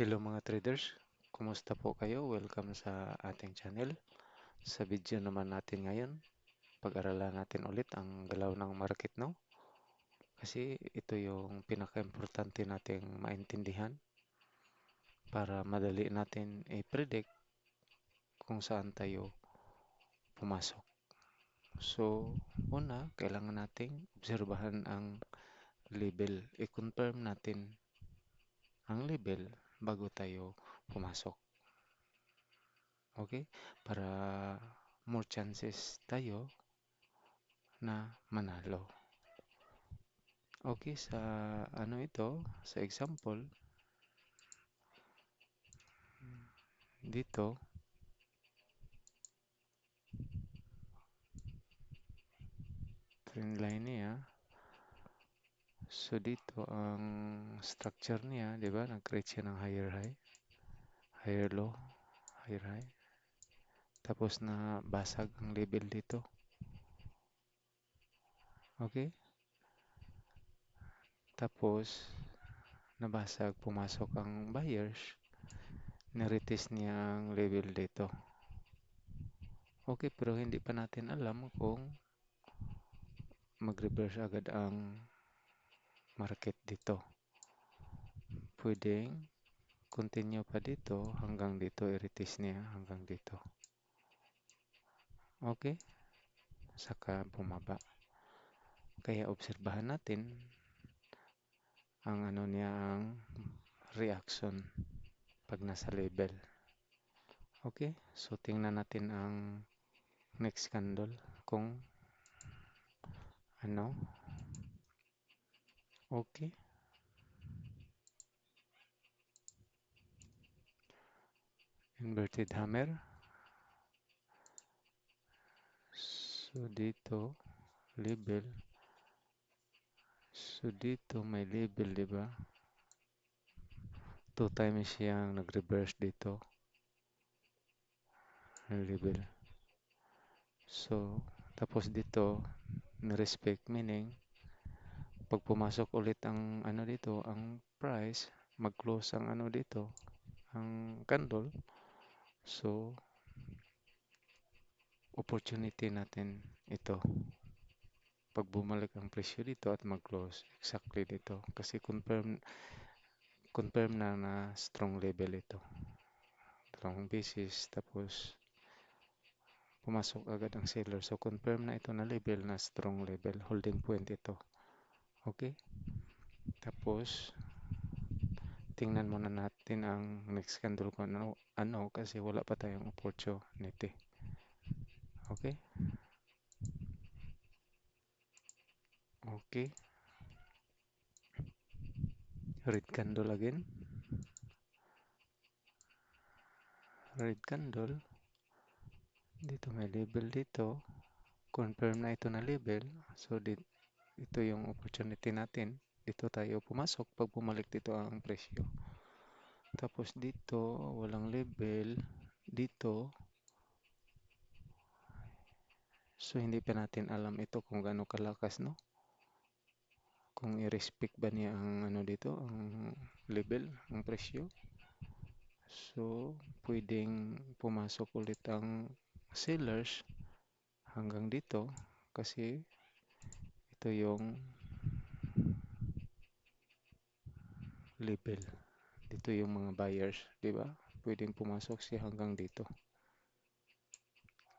Hello mga traders, kumusta po kayo? Welcome sa ating channel. Sa video naman natin ngayon, pag-aralan natin ulit ang galaw ng market, no? Kasi ito yung pinaka-importante nating maintindihan para madali natin i-predict kung saan tayo pumasok. So, una, kailangan nating obserbahan ang level. I-confirm natin ang level bago tayo pumasok. Okay? Para more chances tayo na manalo. Okay, sa sa example, dito, trend line niya. So, dito, ang structure niya, di ba? Nag-create siya ng higher high, higher low, higher high. Tapos na basag ang level dito. Okay? Tapos, nabasag, pumasok ang buyers. Niretest niya ang level dito. Okay, pero hindi pa natin alam kung mag-reverse agad ang market dito. Pwedeng continue pa dito hanggang dito, i-retest niya hanggang dito. Okay? Saka bumaba. Kaya obserbahan natin ang ang reaction pag nasa level. Okay? So tingnan natin ang next candle kung ano. Okay? Inverted hammer. So dito level. So dito may level, di ba? 2 times siyang nag-reverse dito. Level. So, tapos dito, ni-respect, meaning, pag pumasok ulit ang dito, ang price, mag-close ang dito, ang candle. So, opportunity natin ito. Pag bumalik ang presyo dito at mag-close, exactly dito. Kasi confirm na strong level ito. Dalawang beses, tapos pumasok agad ang seller. So, confirm na ito na level, na strong level. Holding point ito. Okay? Tapos, tingnan muna natin ang next candle ko kasi wala pa tayong opportunity. Okay? Okay. Red candle again. Red candle. Dito may level dito. Confirm na ito na level. So, ito yung opportunity natin. Dito tayo pumasok pag bumalik dito ang presyo. Tapos dito, walang level. Dito, so hindi pa natin alam ito kung gaano kalakas, no? Kung i-respect ba niya ang dito, ang level, ang presyo. So, pwedeng pumasok ulit ang sellers hanggang dito kasi ito yung level. Dito yung mga buyers, di ba? Pwedeng pumasok siya hanggang dito.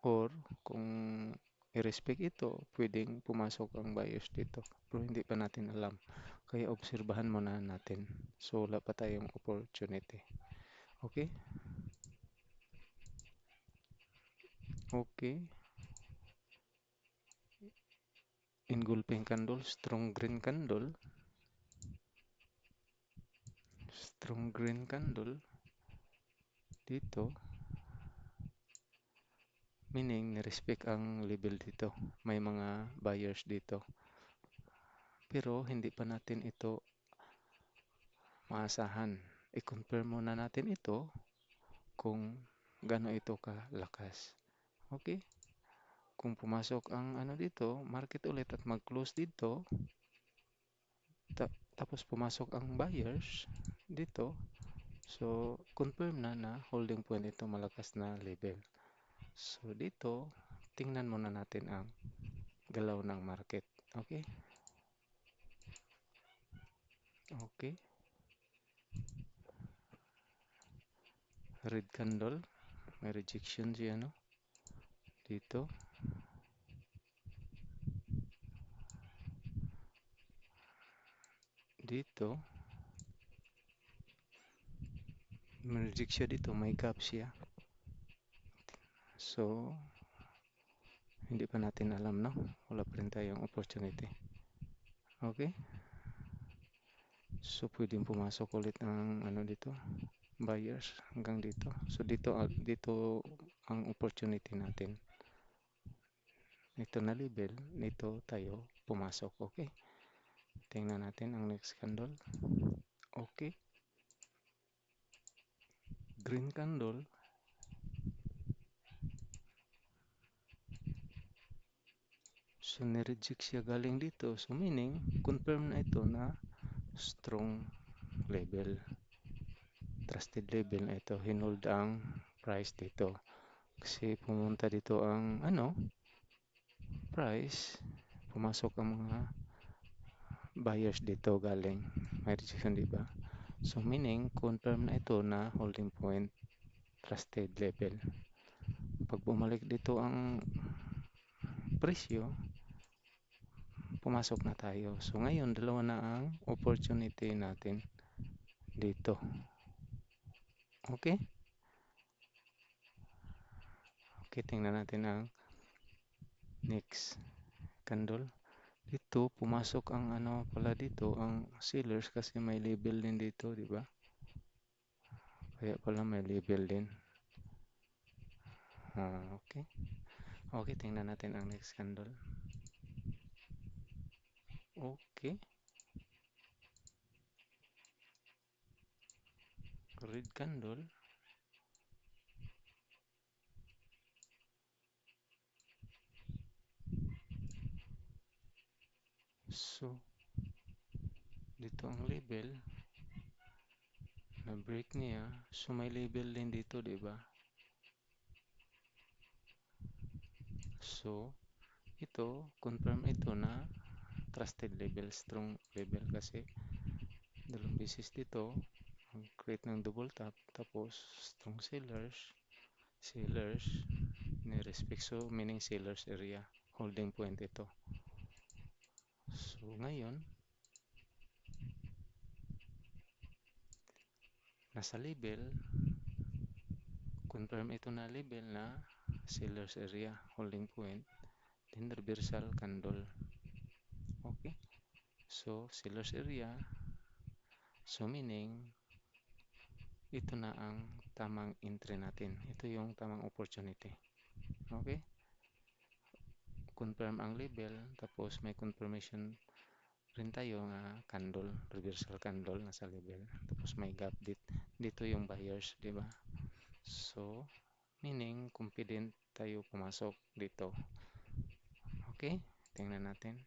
Or kung i-respect ito, pwedeng pumasok ang buyers dito. Pero hindi pa natin alam. Kaya obserbahan muna natin. So wala pa tayong opportunity. Okay? Okay. Engulfing candle, strong green candle. Strong green candle. Dito. Meaning, ni-respect ang level dito. May mga buyers dito. Pero hindi pa natin ito maasahan. I-confirm muna natin ito kung gaano ito kalakas. Okay? Kung pumasok ang dito, market ulit at mag-close dito, tapos pumasok ang buyers dito, So, confirm na na holding point ito malakas na level. So, dito, tingnan muna natin ang galaw ng market. Okay? Okay. Red candle. May rejection siya, no? Dito. Dito. May rejection dito. May gap siya. So, hindi pa natin alam, no? Wala pa rin tayong opportunity. Okay? So, pwedeng pumasok ulit ang ano dito, buyers hanggang dito. So, dito ang opportunity natin. Ito na level, nito tayo pumasok. Okay? Tingnan natin ang next candle. Okay. Green candle. So, nireject siya galing dito. So, meaning, confirm na ito na strong level. Trusted level na ito. Hinold ang price dito. Kasi pumunta dito ang ano, price. Pumasok ang mga buyers dito galing. May rejection, di ba? So, meaning, confirm na ito na holding point trusted level. Pag bumalik dito ang presyo, pumasok na tayo. So, ngayon, dalawa na ang opportunity natin dito. Okay? Okay, tingnan natin ang next candle. Dito, pumasok ang ano pala dito, ang sellers kasi may label din dito, di ba? Kaya pala may label din. Okay. Okay, tingnan natin ang next candle. Okay. Red candle. So, dito ang label. Na-break niya. So, may label din dito, di ba? So, ito, confirm ito na trusted level, strong level kasi dalawang beses dito, create ng double top, tapos strong sellers, ni-respect. So, meaning sellers area, holding point ito. So, ngayon, nasa level, confirm ito na level na sellers area, holding point, then reversal candle. Okay? So, sellers area, so meaning, ito na ang tamang entry natin. Ito yung tamang opportunity. Okay? Confirm ang level, tapos may confirmation rin tayo nga candle, reversal candle nasa level. Tapos may gap dito yung buyers, di ba? So, meaning confident tayo pumasok dito. Okay? Tingnan natin.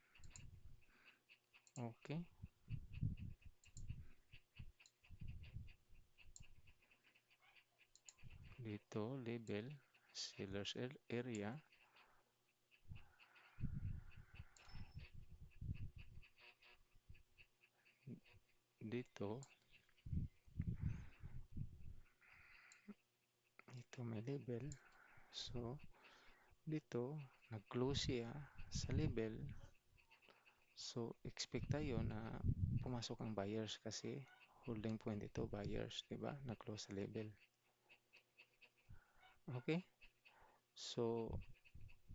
Okay. Dito, level, sellers area. Dito may level. So, dito, nag-close siya sa level. So, expect tayo na pumasok ang buyers kasi holding point ito, buyers, di ba? Nag-close sa level. Okay? So,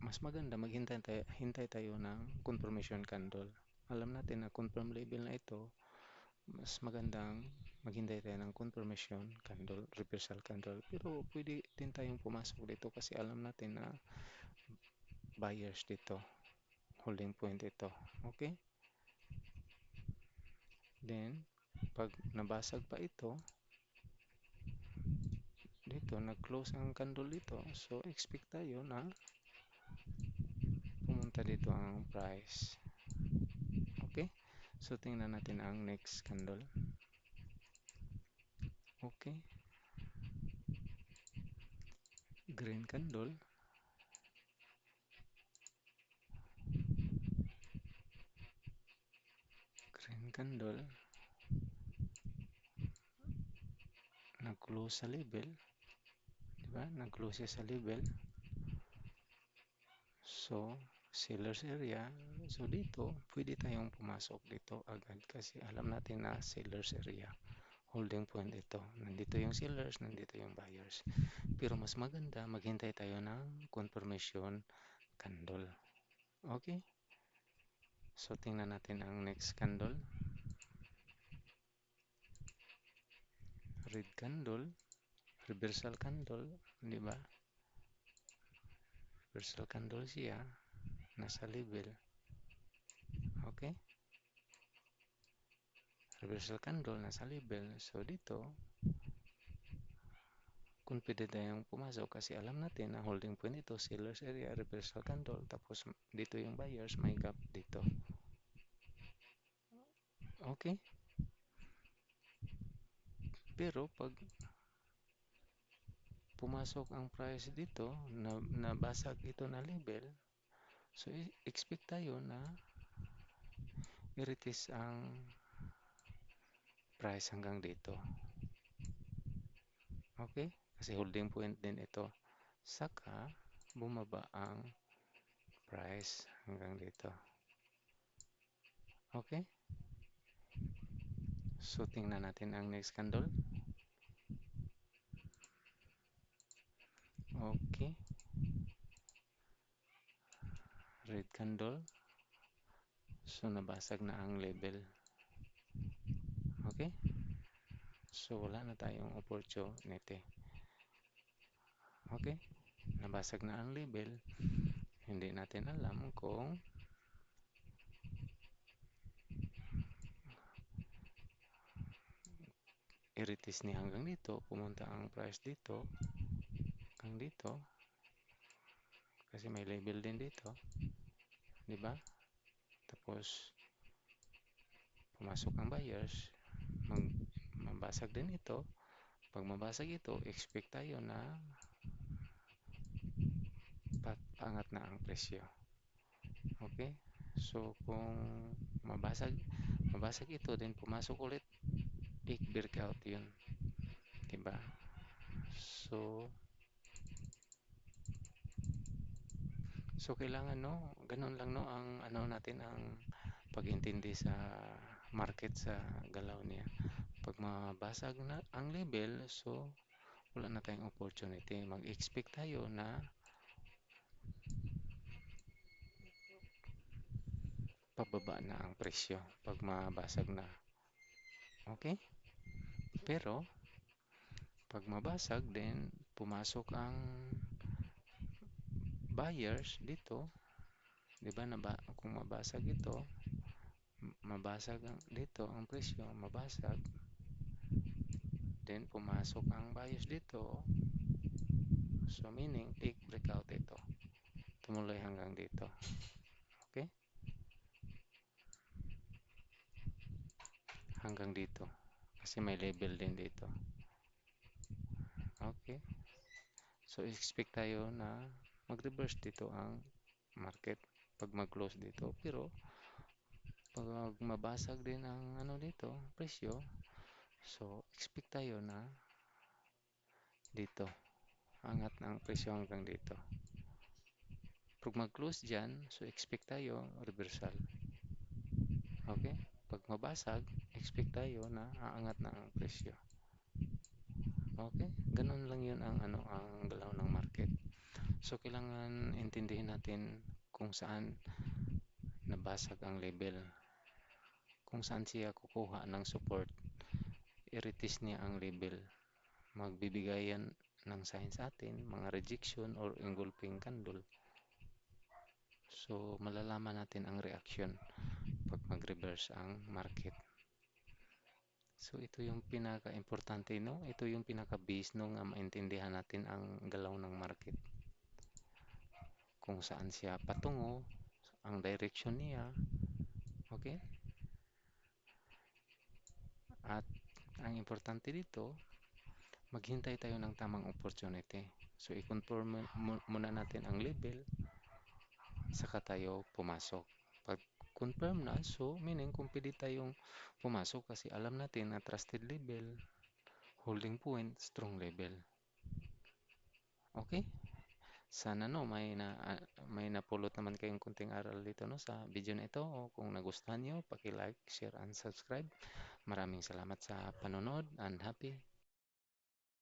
mas maganda hintay tayo ng confirmation candle. Alam natin na confirm level na ito, mas magandang maghintay tayo ng confirmation candle, reversal candle. Pero pwede din tayong pumasok dito kasi alam natin na buyers dito, holding point ito. Okay? Then, pag nabasag pa ito, dito, nag-close ang candle dito. So, expect tayo na pumunta dito ang price. Okay? So, tingnan natin ang next candle. Okay, green candle, green candle, nag-close sa level, di ba? Nag-close siya sa level. So, seller's area. So, dito, pwede tayong pumasok dito agad kasi alam natin na seller's area. Holding point ito. Nandito yung sellers, nandito yung buyers. Pero mas maganda, maghintay tayo ng confirmation candle. Okay? So, tingnan natin ang next candle. Red candle, reversal candle, di ba? Reversal candle siya, nasa level. Okay? Reversal candle, nasa level. So, dito, confident tayong pumasok kasi alam natin na holding point ito, seller's area, reversal candle, tapos dito yung buyers, may gap dito. Okay? Pero pag pumasok ang price dito, nabasag ito na level, so expect tayo na i-retest ang price hanggang dito. Okay? Kasi holding point din ito. Saka, bumaba ang price hanggang dito. Okay? So, tingnan natin ang next candle. Okay. Red candle. So, nabasag na ang level. Okay? So, wala na tayong opportunity. Okay? Nabasag na ang level. Hindi natin alam kung i-retest ni hanggang dito, pumunta ang price dito, hanggang dito, kasi may label din dito, di ba? Tapos, pumasok ang buyers, mabasag din ito. Pag mabasag ito, expect tayo na paangat na ang presyo. Okay? So, kung mabasag ito, then pumasok ulit, peak breakout yun. Diba? So, kailangan no, ganun lang no, ang ano natin, ang pag-intindi sa market sa galaw niya. Pag mabasag na ang level, so, wala na tayong opportunity. Mag-expect tayo na pababa na ang presyo pag mabasag na. Okay? Pero, pag mabasag, then pumasok ang buyers dito, 'di ba? Kung mabasag ito, mabasag dito ang presyo, mabasag, then pumasok ang buyers dito. So meaning peak breakout ito. Tumuloy hanggang dito. Okay? Hanggang dito. Kasi may level din dito. Okay? So expect tayo na mag-reverse dito ang market pag mag-close dito. Pero pag mabasag din ang ano dito, presyo, so expect tayo na dito. Angat ng presyo hanggang dito. Pag mag-close dyan, so expect tayo reversal. Okay? Pag mabasag, expect tayo na aangat na ang presyo. Okay? Ganun lang yun ang ano ang galaw ng market. So kailangan intindihin natin kung saan nabasag ang level. Kung saan siya kukuha ng support. I-retest niya ang level. Magbibigay yan ng sign sa atin, mga rejection or engulfing candle. So malalaman natin ang reaction pag mag-reverse ang market. So ito yung pinaka-importante, no? Ito yung pinaka-base no nga maintindihan natin ang galaw ng market. Kung saan siya patungo, ang direction niya. Okay? At ang importante dito, Maghintay tayo ng tamang opportunity. So, i-confirm muna natin ang level, saka tayo pumasok. Pag confirm na, so meaning kung pwede tayong pumasok kasi alam natin na trusted level, holding point, strong level. Okay? Sana no may napulot naman kayong kunting aral dito no sa video na ito o kung nagustuhan niyo, paki-like, share and subscribe. Maraming salamat sa panonood and happy